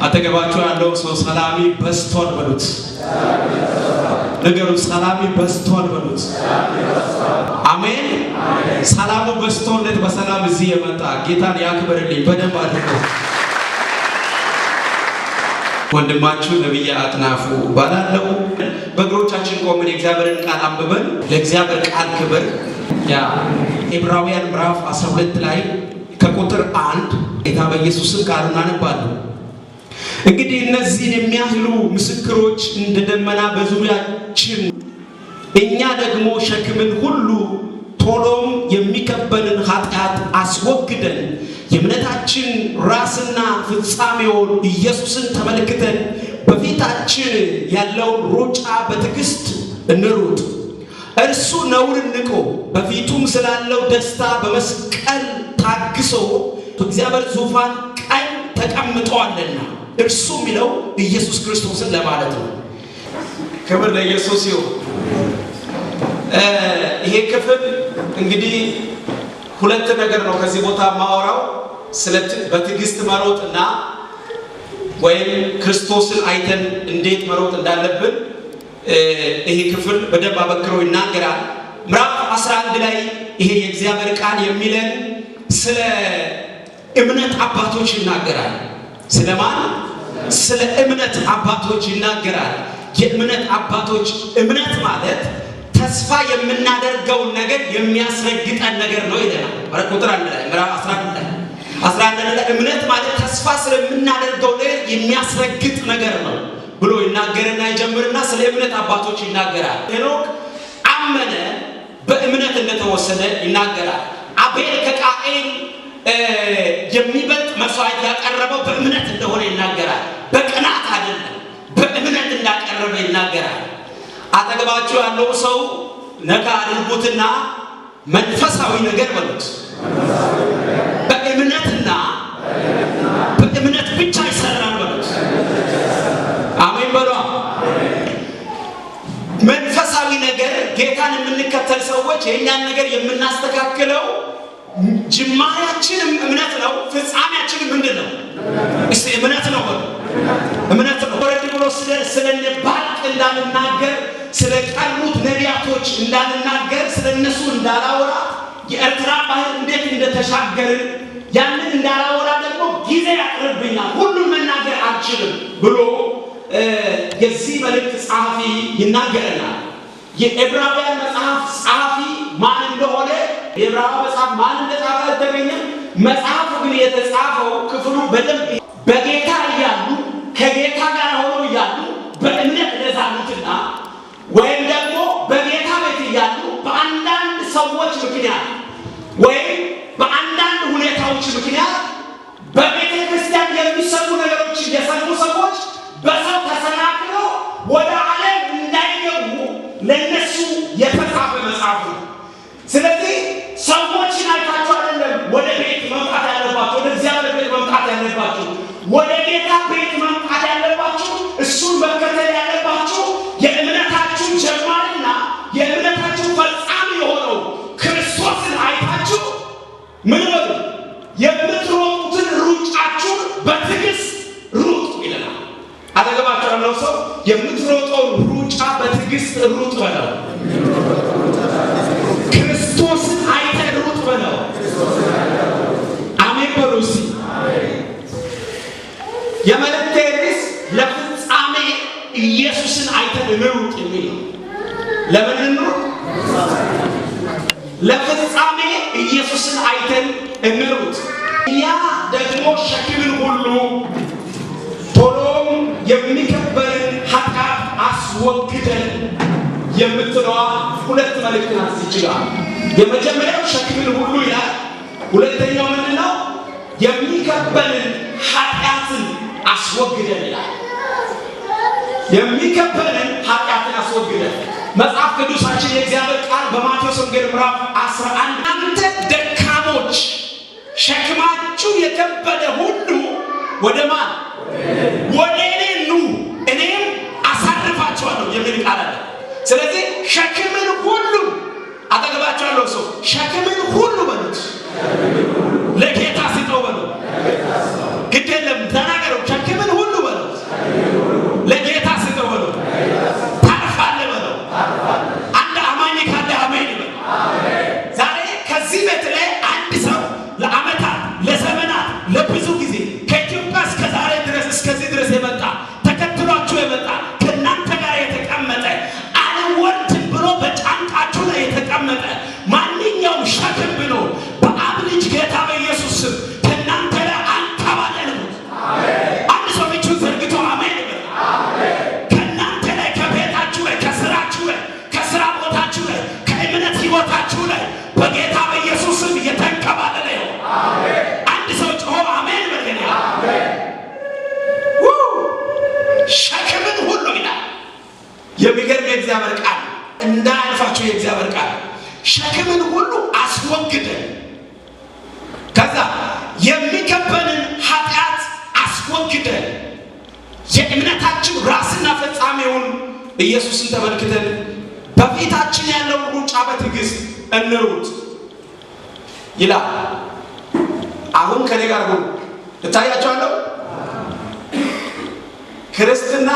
አጠገባችሁ ያለው ሰው ሰላሚ በስቷል በሉት። ነገሩ ሰላሚ በስቷል በሉት። አሜን። ሰላሙ በስቶለት በሰላም እዚህ የመጣ ጌታን ያክብርልኝ በደንብ አድርጎ። ወንድማችሁ ነብይ አጥናፉ ባላለው በእግሮቻችን ቆመን የእግዚአብሔርን ቃል አንብበን ለእግዚአብሔር ቃል ክብር ያ ዕብራውያን ምዕራፍ 12 ላይ ከቁጥር 1 ጌታ በኢየሱስ ቃል እናነባለን። እንግዲህ እነዚህን የሚያህሉ ምስክሮች እንደ ደመና በዙሪያችን እኛ ደግሞ ሸክምን ሁሉ ቶሎም የሚከበንን ኃጢአት አስወግደን የእምነታችን ራስና ፍጻሜውን ኢየሱስን ተመልክተን በፊታችን ያለውን ሩጫ በትዕግስት እንሩጥ። እርሱ ነውርን ንቆ በፊቱም ስላለው ደስታ በመስቀል ታግሶ በእግዚአብሔር ዙፋን ቀኝ ተቀምጧልና። እርሱ የሚለው ኢየሱስ ክርስቶስን ለማለት ነው። ክብር ለኢየሱስ ይሁን። ይሄ ክፍል እንግዲህ ሁለት ነገር ነው ከዚህ ቦታ ማወራው፣ ስለ በትዕግስት መሮጥና ወይም ክርስቶስን አይተን እንዴት መሮጥ እንዳለብን ይሄ ክፍል በደንብ አበክሮ ይናገራል። ምዕራፍ 11 ላይ ይሄ የእግዚአብሔር ቃል የሚለን ስለ እምነት አባቶች ይናገራል። ስለማን? ስለ እምነት አባቶች ይናገራል። የእምነት አባቶች እምነት ማለት ተስፋ የምናደርገው ነገር የሚያስረግጠን ነገር ነው ይለናል። ቁጥር 1 ላይ ምዕራፍ 11 ላይ እምነት ማለት ተስፋ ስለምናደርገው ነገር የሚያስረግጥ ነገር ነው ብሎ ይናገርና ይጀምርና ስለ እምነት አባቶች ይናገራል። ሄኖክ አመነ፣ በእምነት እንደተወሰደ ይናገራል። አቤል ከቃኤል የሚበልጥ መስዋዕት ያቀረበው በእምነት እንደሆነ ይናገራል። በቅናት አይደለም፣ በእምነት እንዳቀረበ ይናገራል። አጠገባችሁ ያለው ሰው ነካ አድርጉትና መንፈሳዊ ነገር በሉት። በእምነትና በእምነት ብቻ ይሰራል በሉት። አሜን በሉ። መንፈሳዊ ነገር ጌታን የምንከተል ሰዎች የእኛን ነገር የምናስተካክለው ጅማሬያችንም እምነት ነው፣ ፍጻሜያችንም ምንድን ነው? እስቲ እምነት ነው በሉ። እምነት ነው። ወረድ ብሎ ስለነ ባልቅ እንዳልናገር፣ ስለ ቀሩት ነቢያቶች እንዳልናገር፣ ስለነሱ እንዳላወራ፣ የኤርትራ ባህር እንዴት እንደተሻገርን ያንን እንዳላወራ ደግሞ ጊዜ ያቅርብኛል፣ ሁሉን መናገር አልችልም ብሎ የዚህ መልእክት ጸሐፊ ይናገረናል። የዕብራውያን መጽሐፍ ጸሐፊ ማን እንደሆነ የዕብራውያን መጽሐፍ ማን እንደጻፈ አልተገኘም። መጽሐፉ ግን የተጻፈው ክፍሉ በደንብ በጌታ እያሉ ከጌታ ጋር ሆነው እያሉ በእምነት ለዛሉትና ወይም ደግሞ በጌታ ቤት እያሉ በአንዳንድ ሰዎች ምክንያት ወይም በአንዳንድ ሁኔታዎች ምክንያት በቤተ ክርስቲያን የሚሰሩ ነገሮች የሰሩ ሰዎች በሰው ተሰናክለው ወደ ዓለም እንዳይገቡ ለነሱ የተጻፈ መጽሐፍ ነው። ስለዚህ ሰዎችን አይታችሁ አይደለም ወደ ቤት መምጣት ያለባችሁ፣ ወደ እግዚአብሔር ቤት መምጣት ያለባችሁ፣ ወደ ጌታ ቤት መምጣት ያለባችሁ፣ እሱን መከተል ያለባችሁ የእምነታችሁ ጀማሪና የእምነታችሁ ፈጻሚ የሆነው ክርስቶስን አይታችሁ ምን በሉ? የምትሮጡትን ሩጫችሁን በትዕግስት ሩጡ ይለናል። አጠገባችሁ ያለው ሰው የምትሮጠው ሩጫ በትዕግስት ሩጥ በለው። ክርስቶስን አይተህ ሩጥ በለው። አሜን በሉ እስቲ። የመልእክቴ ርዕስ ለፍጻሜ ኢየሱስን አይተን እንሩጥ የሚል ነው። ለምን እንሩጥ? ለፍጻሜ ኢየሱስን አይተን እንሩጥ። ያ ደግሞ ሸክምን ሁሉ ቶሎም የሚከበርን ኃጢአት አስወግደን የምትለዋ ሁለት መልእክት ናት ይችላል። የመጀመሪያው ሸክምን ሁሉ ይላል። ሁለተኛው ምንድነው? የሚከበርን ኃጢአትን አስወግደን ይላል። የሚከበርን ኃጢአትን አስወግደን። መጽሐፍ ቅዱሳችን የእግዚአብሔር ቃል በማቴዎስ ወንጌል ምዕራፍ 11 እናንተ ደካሞች ሸክማችሁ የከበደ ሁሉ ወደ ማን? ወደ እኔ ኑ እኔም አሳርፋችኋለሁ የሚል ቃል አለ። ስለዚህ ሸክምን ሁሉ አጠገባችሁ ያለው ሰው ሸክምን ሁሉ በሉት፣ ለጌታ ስጠው በሉ። ግድ የለም ተናገረው። ሸክምን ሁሉ ሸክምን ሁሉ ይላል። የሚገርም የእግዚአብሔር ቃል እንዳያልፋችሁ የእግዚአብሔር ቃል ሸክምን ሁሉ አስወግደን ከዛ የሚከበንን ኃጢአት አስወግደን የእምነታችን ራስና ፈጻሚውን ኢየሱስን ተመልክተን በፊታችን ያለውን ሩጫ በትዕግስት እንሩጥ ይላል። አሁን ከኔ ጋር ሁሉ እታያቸዋለሁ። ክርስትና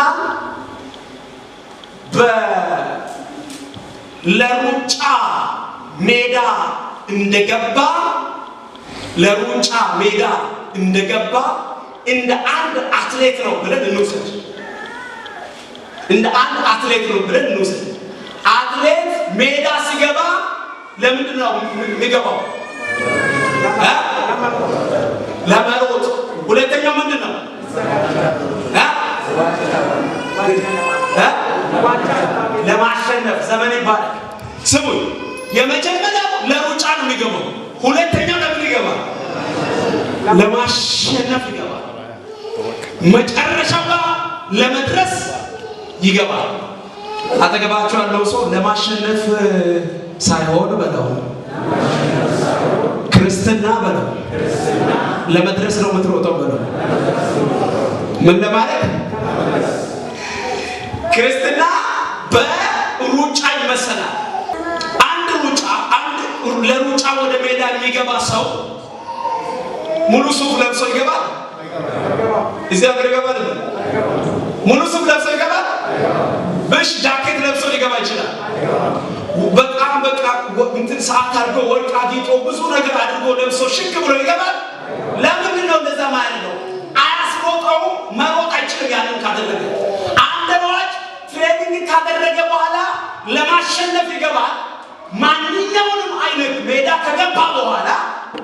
ለሩጫ ሜዳ እንደገባ እንደ አንድ አትሌት ነው ብለን እንውሰድ። አትሌት ሜዳ ሲገባ ለምንድን ነው የሚገባው? ለመሮጥ። ሁለተኛው ምንድን ነው? ለማሸነፍ። ዘመን ይባላል። ስሙኝ፣ የመጀመሪያው ለሩጫ ነው የሚገባው። ሁለተኛው ለምን ይገባል? ለማሸነፍ ይገባል። መጨረሻው ጋር ለመድረስ ይገባል። አጠገባችሁ ያለው ሰው ለማሸነፍ ሳይሆን በለው፣ ክርስትና በለው፣ ለመድረስ ነው የምትሮጠው በለው። ምን ለማለት? ክርስትና በሩጫ ይመሰላል። ለሩጫ ወደ ሜዳ የሚገባ ሰው ሙሉ ሱፍ ለብሶ ይገባል? እዚህ ሀገር ይገባል? ሙሉ ሱፍ ለብሶ ይገባል? በሽ ጃኬት ለብሶ ሊገባ ይችላል። በጣም በቃ እንትን ሰዓት አድርጎ ወርቅ አጊጦ ብዙ ነገር አድርጎ ለብሶ ሽክ ብሎ ይገባል። ለምንድን ነው እንደዛ ማለት ነው? አያስሮጠው፣ መሮጥ አይችልም። ያንን ካደረገ አንድ ሯጭ ትሬኒንግ ካደረገ በኋላ ለማሸነፍ ይገባል። ማንኛውንም አይነት ሜዳ ከገባ በኋላ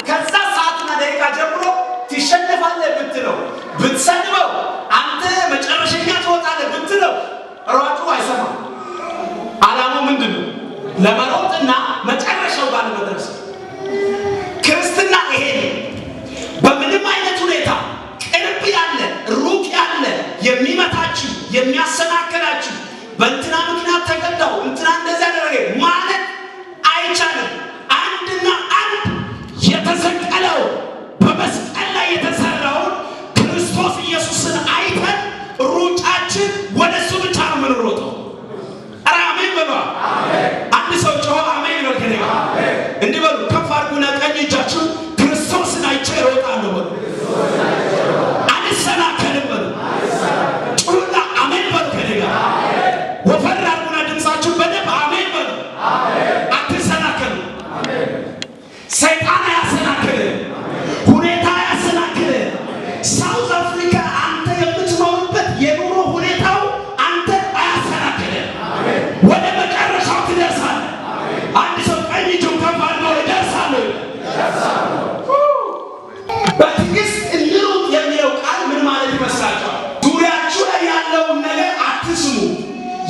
ከዛ ሰዓትና ደቂቃ ጀምሮ ትሸነፋለህ ብትለው ብትሰድበው አንተ መጨረሻኛ ትወጣለህ ብትለው ሯጩ አይሰማም። ዓላማው ምንድን ነው? ለመሮጥና መጨረሻው ጋር ለመድረስ። ክርስትና ይሄ ነው። በምንም አይነት ሁኔታ ቅርብ ያለ ሩቅ ያለ የሚመታችሁ የሚያሰናክላችሁ በእንትና ምክንያት ተቀዳው እንትና እንደዚያ ያደረገ ማለት አይቻልም። አንድና አንድ የተሰቀለው በመስቀል ላይ የተሰራውን ክርስቶስ ኢየሱስን አይተን ሩጫችን ወደሱ ብቻ ነው የምንሮጠው። ኧረ አሜን በሉ። አንድ ሰው ጮኸ አሜን ይበል። ከኔ ጋር እንዲህ በሉ፣ ከፍ አድርጉና ቀኝ እጃችሁ ክርስቶስን አይቼ እሮጣለሁ በሉ። አልሰናከልም በሉ። ጩኹና አሜን በሉ። ከኔ ጋር ወፈር አድርጉና ድምፃችሁ በደንብ አሜን በሉ። አትሰናከሉ። ሰይጣን አያሰናክልም። ሁኔታ አያሰናክልም። ሳውዝ አፍሪካ አንተ የምትኖርበት የኑሮ ሁኔታው አንተ አያሰናክልም። ወደ መጨረሻው ትደርሳለህ። አንድ ሰው ቀኝ እጁን ከፍ አድርጎ እደርሳለሁ። በትዕግስት እንሩጥ የሚለው ቃል ምን ማለት ይመስላችኋል? ዙሪያችሁ ላይ ያለውን ነገር አትስሙ።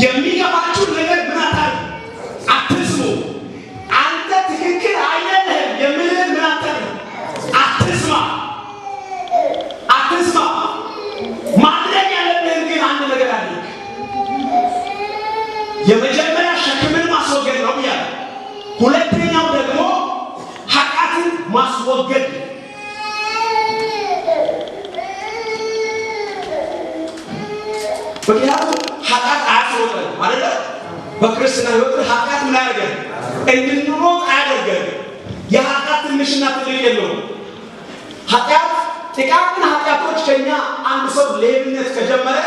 የሚገባችሁን ነገር ምን አትስሙ። አንተ ትክክል አይደለህም የምልህን ምን አትስማ። ማድረግ ያለብህን ግን አንድ ነገር አድርግ። የመጀመሪያ ሸክምን ማስወገድ ነው ብያለሁ። ሁለተኛው ደግሞ ኃጢአትን ማስወገድ። ምክንያቱም ኃጢአት አያስሮጠን ማለት በክርስትና ሕይወት ኃጢአት ምን ያደርገን? እንድንሮጥ አያደርገን። የኃጢአት ትንሽና ትልቅ የለውም። ኃጢአት ጥቃቅን ኃጢአቶች ከኛ አንድ ሰው ሌብነት ከጀመረ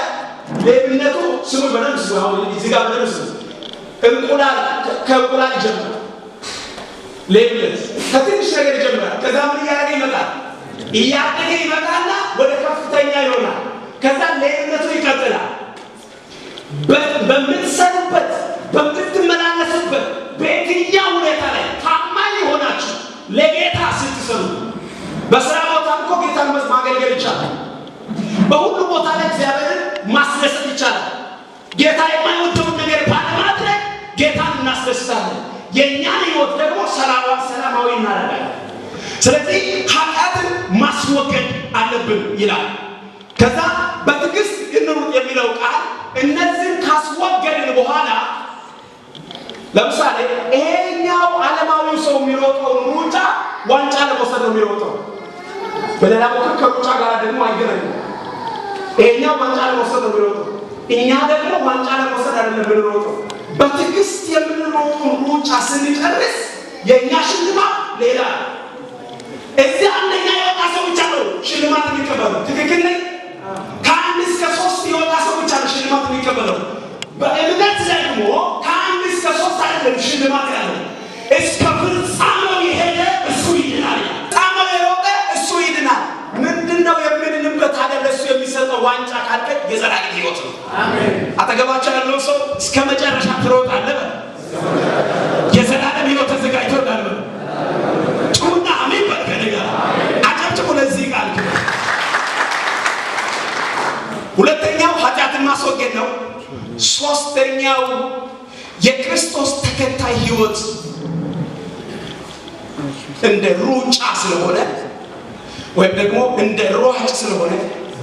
ሌብነቱ ስሙ በደንብ ስሙ። አሁን እዚህ ጋር በደንብ ስሙ። ከእንቁላል ይጀምራል። ሌብነት ከትንሽ ነገር ይጀምራል። ከዛ ምን እያደረገ ይመጣል? እያደገ ይመጣና ወደ ከፍተኛ ይሆናል። ከዛ ሌብነቱ ይቀጥላል። በምትሰሩበት በምትመላለሱበት በየትኛው ሁኔታ ላይ ታማኝ ሆናችሁ ለጌታ ስትሰሩ፣ በስራ ቦታ እኮ ጌታን ማገልገል ይቻላል። በሁሉ ቦታ ላይ እግዚአብሔርን ማስደሰት ይቻላል። ጌታ የማይወደውን ነገር ባለማድረግ ጌታን እናስደስታለን። የእኛን ሕይወት ደግሞ ሰላማዊ እናደርጋለን። ስለዚህ ኃጢአትን ማስወገድ አለብን ይላል። ከዛ በትዕግስት እንሩጥ የሚለው ቃል እነዚህን ካስወገድን በኋላ ለምሳሌ ይሄኛው ዓለማዊው ሰው የሚሮጠው ሩጫ ዋንጫ ለመውሰድ ነው የሚሮጠው። በሌላ በኩል ከሩጫ ጋር ደግሞ አይገናኝም። ይሄኛው ዋንጫ ለመውሰድ ነው የሚሮጠው፣ እኛ ደግሞ ዋንጫ ለመውሰድ አይደለም የምንሮጠው። በትዕግስት የምንሮጠው ሩጫ ስንጨርስ የእኛ ሽልማት ሌላ። እዚህ አንደኛ የወጣ ሰው ብቻ ነው ሽልማት የሚቀበለው። ትክክል ነኝ? ከ1 እስከ 3 የወጣ ሰው ብቻ ነው ሽልማት የሚቀበለው። በእምነት ደግሞ ከ1 እስከ 3 አይደለም ሽልማት ያለው፣ እስከ ፍጻሜው የሄደ እሱ ይድናል። ፍጻሜው የሮጠ እሱ ይድናል። ምንድነው የምንልበት አይደል? እሱ የሚሰጠው ዋንጫ ካለ የዘላለም ሕይወት ነው። አሜን። አጠገባቸው ያለው ሰው እስከ መጨረሻ ትሮጣለህ፣ የዘላለም ሕይወት ተዘጋጅቶልሃል። ጩና አሜን በል። ከነጋ አጨብጭቡ ለዚህ ቃል። ሁለተኛው ኃጢአትን ማስወገድ ነው። ሶስተኛው የክርስቶስ ተከታይ ሕይወት እንደ ሩጫ ስለሆነ ወይም ደግሞ እንደ ሯጭ ስለሆነ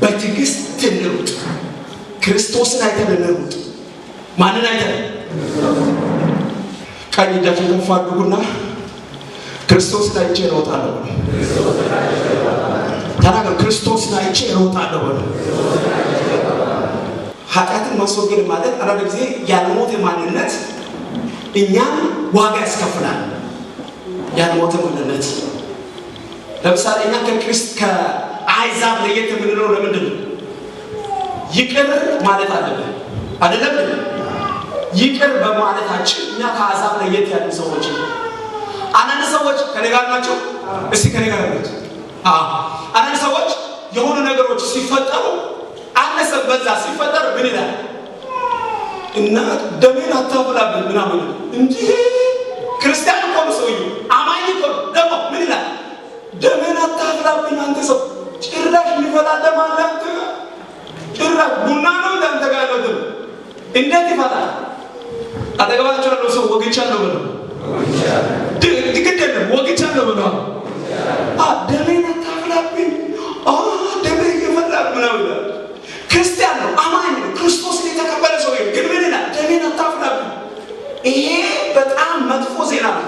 በትዕግስት እንሩጥ። ክርስቶስን አይተን እንሩጥ። ማንን አይተን? ቀኝ እጃችሁን ከፍ አድርጉና ክርስቶስን አይቼ እሮጣለሁ። ተናገሩ። ክርስቶስን አይቼ እሮጣለሁ። ኃጢአትን ማስወገድ ማለት አንዳንድ ጊዜ ያልሞተ ማንነት እኛን ዋጋ ያስከፍላል። ያልሞተ ማንነት ለምሳሌ እኛ ከአሕዛብ ለየት የምንለው ለምንድን ነው? ይቅር ማለት አለብን አይደለም? ይቅር በማለታችን እኛ ከአሕዛብ ለየት ያሉ ሰዎች። አንዳንድ ሰዎች ከኔ ጋር ናቸው። እስቲ ከኔ ጋር ናቸው። አንዳንድ ሰዎች የሆኑ ነገሮች ሲፈጠሩ አነሰ በዛ ሲፈጠር ምን ይላል? እና ደሜን አታፍላብን ምናምን እንጂ ክርስቲያን እኮ ነው ሰውዬው፣ አማኝ እኮ ነው። ደግሞ ምን ይላል? ደሜን አታፍላብኝ። አንተ ሰው ጭራሽ የሚፈላል ማለት ጭራሽ ቡና ነው እንዳንተ ጋር ነው። ደም እንዴት ይፈላል? አጠገባቸው ያለው ሰው ወግቻለሁ ብለው ድግደለም ወግቻለሁ ብለው ደሜን አታፍላብኝ ደሜ እየፈላ ምናምን ይላል። ክርስቲያን ነው፣ አማኝ ነው፣ ክርስቶስን የተቀበለ ሰው ግን ምን ይላል? ደሜን አታፍላብኝ። ይሄ በጣም መጥፎ ዜና ነው።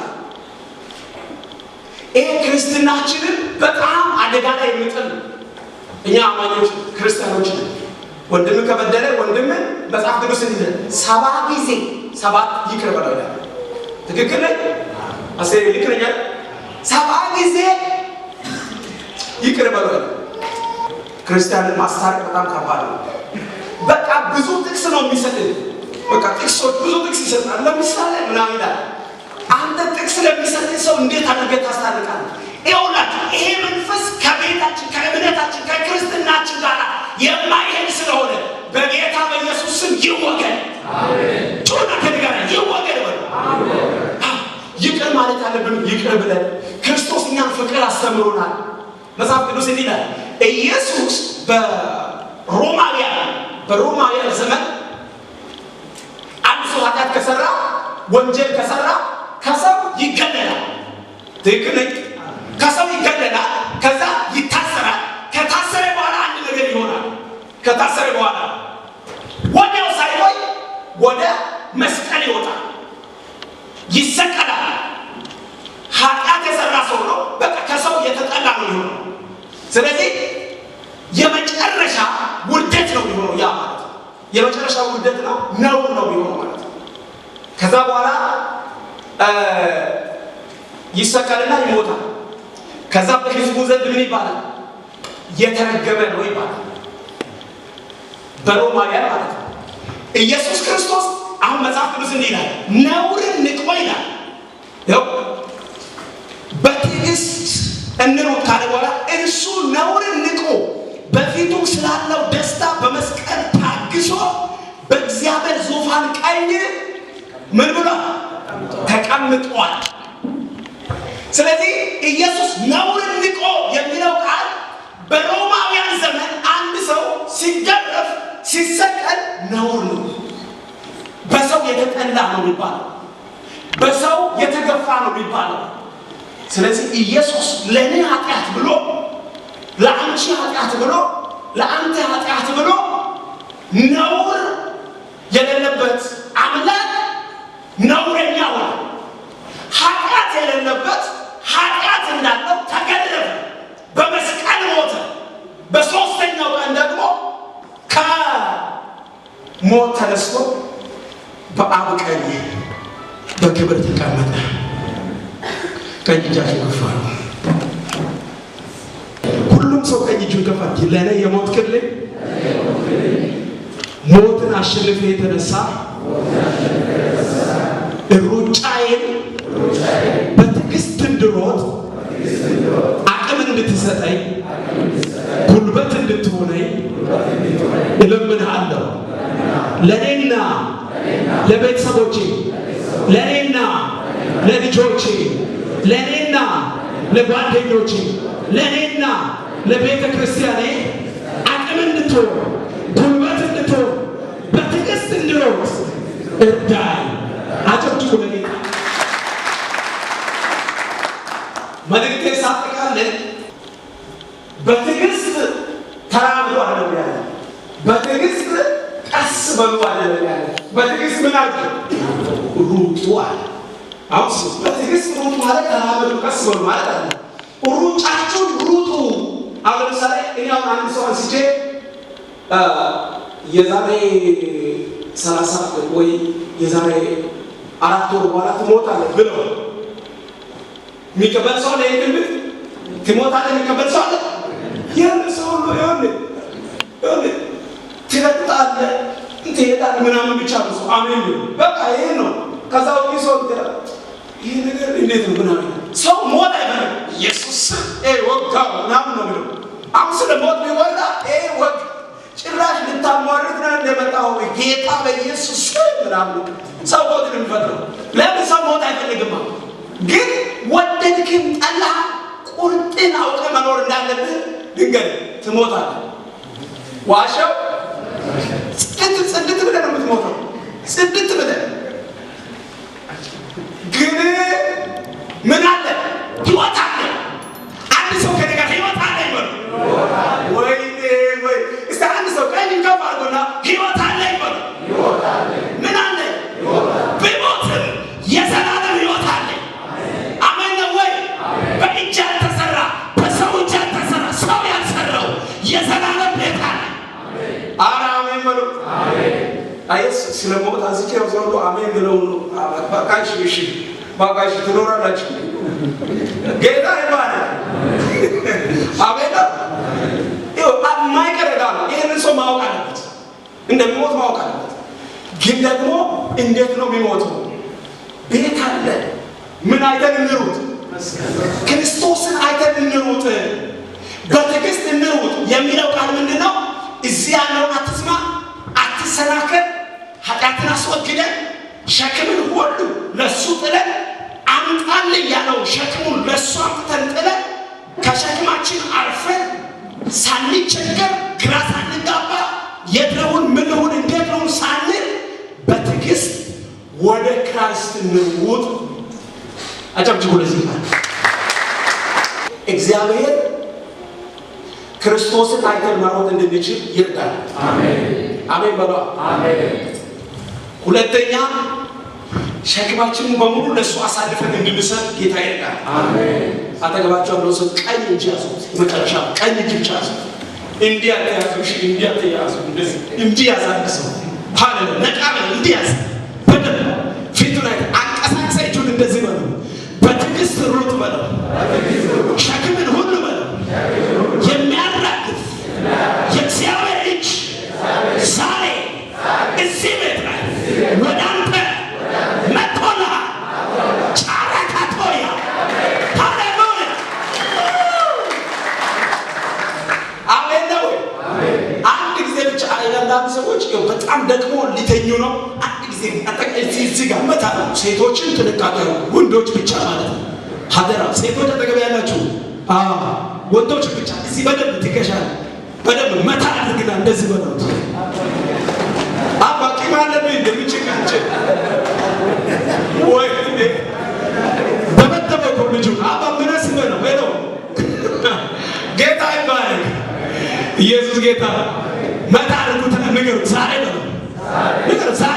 ይሄ ክርስትናችንን በጣም አደጋ ላይ የሚጥል ነው። እኛ አማኞች ክርስቲያኖች ነን። ወንድም ከበደለ ወንድምን መጽሐፍ ቅዱስ እንዲል 7 ጊዜ 7 ይቅር በለው ይላል። ትክክል ነኝ? አሴ ልክ ነኝ? 7 ጊዜ ይቅር በለው። ክርስቲያንን ማስታረቅ በጣም ከባድ ነው። በቃ ብዙ ጥቅስ ነው የሚሰጥህ። በቃ ጥቅሶች ብዙ ጥቅስ ይሰጣል። ለምሳሌ ምናምን ይላል። አንተ ጥቅስ ለሚሰጥህ ሰው እንዴት አድርገህ ታስታርቃለህ? ይኸውላችሁ ይሄ መንፈስ ከቤታችን ከእምነታችን ከክርስትናችን ጋር የማይሄድ ስለሆነ በጌታ በኢየሱስ ስም ይወገድ። አሜን። ጩና ከነጋር ይወገድ በሉ። አሜን። ይቅር ማለት አለብን። ይቅር ብለን ክርስቶስ እኛን ፍቅር አስተምሮናል። መጽሐፍ ቅዱስ እንዲህ ይላል። ኢየሱስ በሮማውያን ዘመን አንድ ሰው ኃጢአት ከሰራ ወንጀል ከሰራ ከሰው ይገደላል። ትክክል ነኝ? ከሰው ይገደላል፣ ከዛ ይታሰራል። ከታሰረ በኋላ አንድ ነገር ይሆናል። ከታሰረ በኋላ ወዲያው ሳይቆይ ወደ መስቀል ይወጣል፣ ይሰቀላል። ኃጢአት የሰራ ሰው ነው። በቃ ከሰው የተጠላ ነው የሚሆነው። ስለዚህ የመጨረሻ ውርደት ነው የሚሆነው። ያ ማለት የመጨረሻ ውርደት ነው፣ ነውር ነው የሚሆነው ማለት ነው። ከዛ በኋላ ይሰቀልና ይሞታል። ከዛ በሕዝቡ ዘንድ ምን ይባላል? የተረገመ ነው ይባላል። በሮማውያን ማለት ነው። ኢየሱስ ክርስቶስ አሁን መጽሐፍ ቅዱስ እንዲህ ይላል፣ ነውርን ንቆ ይላል። ያው በትዕግስት እንሩጥ ካለ በኋላ እርሱ ነውርን ንቆ በፊቱ ስላለው ደስታ በመስቀል ታግሶ በእግዚአብሔር ዙፋን ቀኝ ምን ብሏል? ተቀምጧል። ስለዚህ ኢየሱስ ነውርን ንቆ የሚለው ቃል በሮማውያን ዘመን አንድ ሰው ሲገረፍ ሲሰቀል ነውር ነው፣ በሰው የተጠላ ነው የሚባለው፣ በሰው የተገፋ ነው የሚባለው። ስለዚህ ኢየሱስ ለእኔ ኃጢአት ብሎ ለአንቺ ኃጢአት ብሎ ለአንተ ኃጢአት ብሎ ነውር የሌለበት አምላክ ነውረኛ ሆነ። ኃጢአት የሌለበት ኃጢአት እንዳለው ተገለጠ፣ በመስቀል ሞተ። በሦስተኛው ቀን ደግሞ ከሞት ተነስቶ በአብ ቀኝ በክብር ተቀመጠ። ቀኝ እጃችሁ ከፍ አድርጉ። ሁሉም ሰው ቀኝ እጁን ከፍ አድርጉ። ለእኔ የሞትክልኝ ሞትን አሸንፌ የተነሳ ሩጫዬን በትዕግስት እንድሮጥ አቅም እንድትሰጠኝ ጉልበት እንድትሆነኝ እለምንሃለሁ። ለእኔና ለቤተሰቦቼ፣ ለእኔና ለልጆቼ፣ ለእኔና ለጓደኞቼ፣ ለእኔና ለቤተ ክርስቲያኔ አቅም እንድትሆን ጉልበት እንድትሆን በትዕግስት እንድሮጥ እርዳኝ። አጨብጭቡ ለጌታ። መልእክቴ ሳጠቃልል በትዕግስት ተራምዱ አይደለም ያለ፣ በትዕግስት ቀስ በሉ አይደለም ያለ፣ በትዕግስት ምን አድርጉ? ሩጡ አለ። አሁን በትዕግስት ሩጡ ማለት ተራመዱ ቀስ በሉ ማለት አለ። ሩጫችሁን ሩጡ። አሁን ለምሳሌ እኔ አሁን አንድ ሰው አንስቼ የዛሬ 30 ወይ የዛሬ 4 ወር በኋላ ትሞታለህ ብለው የሚቀበል ሰው ላይ ትንቢት ትሞታለህ የሚቀበል ሰው አለ? ያን ሰው ሁሉ ይሆን ትረግጣለህ ትሄዳለህ ምናምን ብቻ ነው አሜን ነው በቃ ይሄ ነው። ከዛ ወዲህ ሰው ይሄ ነገር እንዴት ነው ምናምን ሰው ሞት አይበለም። ኢየሱስ ወጋው ምናምን ነው ብለው አሁን ስለ ሞት ቢወራ ወግ ጭራሽ ልታሟርት ነው እንደመጣው ጌታ በኢየሱስ ምናምን ሰው ሞት የሚፈጥረው ለምን ሰው ሞት አይፈልግም? ግን ወደድክም ጠላህ ቁርጥን አውቀህ መኖር እንዳለብህ ድንገት ትሞታለህ። ዋሻው ጽድት ብለህ ነው የምትሞተው፣ ጽድት ብለህ ግን ምን አለ? ሕይወት አለ። አንድ ሰው ከኔ ጋር ሕይወት አለ ይበሉ። ወይኔ ወይ እስቲ አንድ ሰው ቀኝ ከፍ አድርጎና ሕይወት አለ ይበሉ። ምን አለ? ብሞትም የዘላለም ሕይወት አለ። አሜን ነው ወይ? በእጅ ያልተሰራ በሰው እጅ ያልተሰራ ሰው ያልሰራው የዘላለም ቤት አለ። ኧረ አሜን በሉ። አየስ ስለ ሞት አንስቼ ነው አሜን ብለው ነው በቃሽ። እሺ በቃሽ ትኖራላችሁ። ጌታ ይባላል። አሜን ነው። የማይቀር ነው። ይህንን ሰው ማወቅ አለበት፣ እንደሚሞት ማወቅ አለበት። ግን ደግሞ እንዴት ነው የሚሞተው? ቤት አለ። ምን አይተን እንሩጥ? ክርስቶስን አይተን እንሩጥ፣ በትዕግስት እንሩጥ የሚለው ቃል ምንድን ነው? እዚህ ያለውን አትስማ፣ አትሰናከል፣ ኃጢአትን አስወግደን ሸክምን ሁሉ ለሱ ጥለን አምጣልኝ ያለው ሸክሙን ለሱ አምጥተን ጥለን ከሸክማችን አርፈን ሳንቸገር ግራ ሳንጋባ የትነውን ምንሁን እንዴት ነው ሳንል በትዕግስት ወደ ክርስቶስ እንሩጥ። አጨብጭቡ ለዚህ ቃል። እግዚአብሔር ክርስቶስን አይተን መሮጥ እንድንችል ይርዳል። አሜን አሜን በሉ። አሜን። ሁለተኛ ሸክማችንን በሙሉ ለሱ አሳልፈን እንድንሰጥ ጌታ ይርዳል። አሜን። አጠገባቸው ያለው ሰው ቀኝ እጅ ያዙት፣ መጨረሻ ቀኝ እጅ ብቻ ያዙት። እንዲህ አትያዙ፣ እሺ እንዲህ አትያዙ። እንደዚህ እንዲህ ያዛል ሰው ሃሌ ነቃበ እንዲህ ያዝ። በደንብ ፊቱ ላይ አንቀሳቅሰ እጁን እንደዚህ በለው። በትዕግስት ሩጥ በለው። ሸክምን ሁሉ በለው። የሚያራግፍ የእግዚአብሔር እጅ ዛሬ እዚህ ቤት ላይ ወደ አንተ መጥቶልሃል። ጫረካቶያ ሃሌሉያ አሜን ነው። አንድ ጊዜ ብቻ አንዳንድ ሰዎች በጣም ደግሞ ሊተኙ ነው። አንድ ጊዜ እዚህ ጋር መታ ነው። ሴቶችን ጥንቃቄ፣ ወንዶች ብቻ ማለት ነው። ሀደራ ሴቶች አጠገብ ያላችሁ ወንዶች ብቻ እዚህ በደንብ ትከሻለህ። በደንብ መታ አድርግና እንደዚህ በሉት። አባቂ ማለት ነው እንደምችካቸ ወይ በመተበቁ ልጁ አባ ምንስ ነው ሄሎ ጌታ ይባረክ። ኢየሱስ ጌታ መታ አድርጉት። ንገሩት ዛሬ ነው ንገሩት ዛሬ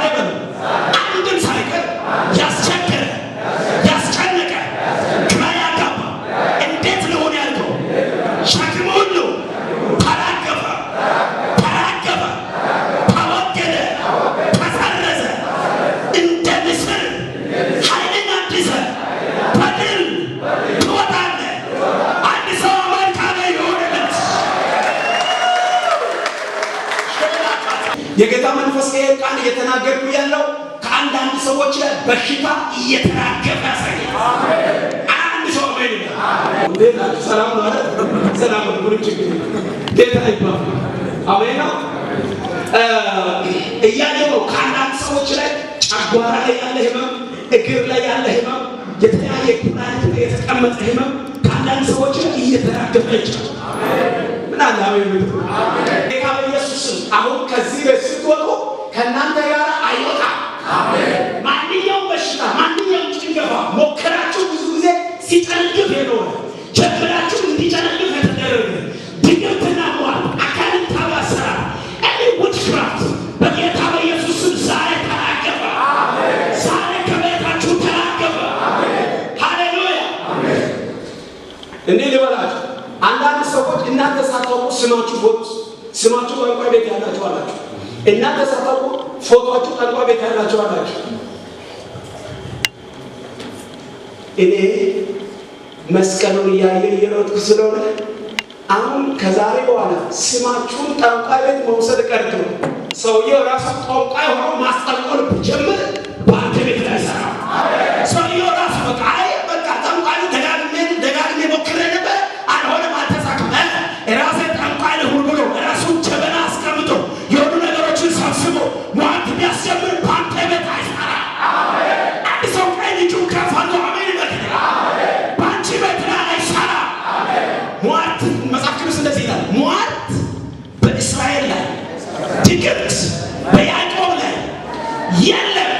የጌታ መንፈስ ይሄ ቃል እየተናገርኩ ያለው ከአንዳንድ ሰዎች ላይ በሽታ እየተራገፈ ያሳያል። አንድ ሰው አሜን ይላል። ሰላም ነው አይደል? ሰላም ነው። ምንም ችግር ጌታ ይባርክ። አሜን ነው እያየሁ ነው። ከአንዳንድ ሰዎች ላይ ጨጓራ ላይ ያለ ህመም፣ እግር ላይ ያለ ህመም፣ የተለያየ ኩላሊት ላይ የተቀመጠ ህመም ከአንዳንድ ሰዎች ላይ እየተራገፈ ይችላል። ምን አለ አሜን ነው። ጌታ በኢየሱስ አሁን ከዚህ ቤት ስትወጡ ከእናንተ ጋር አይወጣም። ማንኛውም በሽታ ማንኛውም ጭንገፋ ሞከራችሁ ብዙ ጊዜ ሲጨነግፍ የኖረ ጀምራችሁ እንዲጨነግፍ የተደረገ ድግምትና ሟርት አጋንንታዊ አሰራር እኔ ዊችክራፍት በጌታ በኢየሱስ ስም ዛሬ ተራገፈ። ዛሬ ከቤታችሁ ተራገፈ። ሃሌሉያ። እንዲህ ልበላችሁ፣ አንዳንድ ሰዎች እናንተ ሳታውቁ ስማችሁ ጠንቋይ ቤት ያላችሁ አላችሁ። እናንተ ሳታውቁ ፎቶአችሁ ጠንቋይ ቤት ያላችሁ አላችሁ። እኔ መስቀሉን እየሮጥኩ ስለሆነ አሁን ከዛሬ በኋላ ስማችሁን ጠንቋይ ቤት መውሰድ ቀርቶ ሰውየው ራሱ ጠንቋይ ሆኖ ማስጠንቆል ቢጀምር በአንተ ቤት ላይ ሰራ። ሰውየው ራሱ በቃ ጠንቋይ ደጋግሜ ሞክሬ ነበር፣ አልሆነም፣ አልተሳካም፣ ራሴ ጠንቋይ ልሁን ብሎ ራሱን ጀበና አስቀምጦ የሆኑ ነገሮችን ሰብስቦ ሟርት ቢያስጀምር በአንተ ቤት አይሰራ። አንድ ሰው ቀኝ እጁን ከፍ አድርጎ አሜን ይበል። በአንቺ ቤት ላይ አይሰራ። ሟርት መጽሐፍ ቅዱስ እንደዚህ ይላል፣ ሟርት በእስራኤል ላይ ድግምት በያዕቆብ ላይ የለም።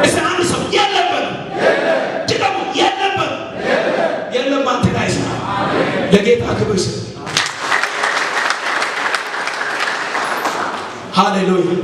እስኪ አንድ ሰው የለም በሉ። ድገሙ፣ የለም በሉ። የለም በአንተ ላይ አይሰራ። ለጌታ ክብር ስጥ። ሃሌሉያ።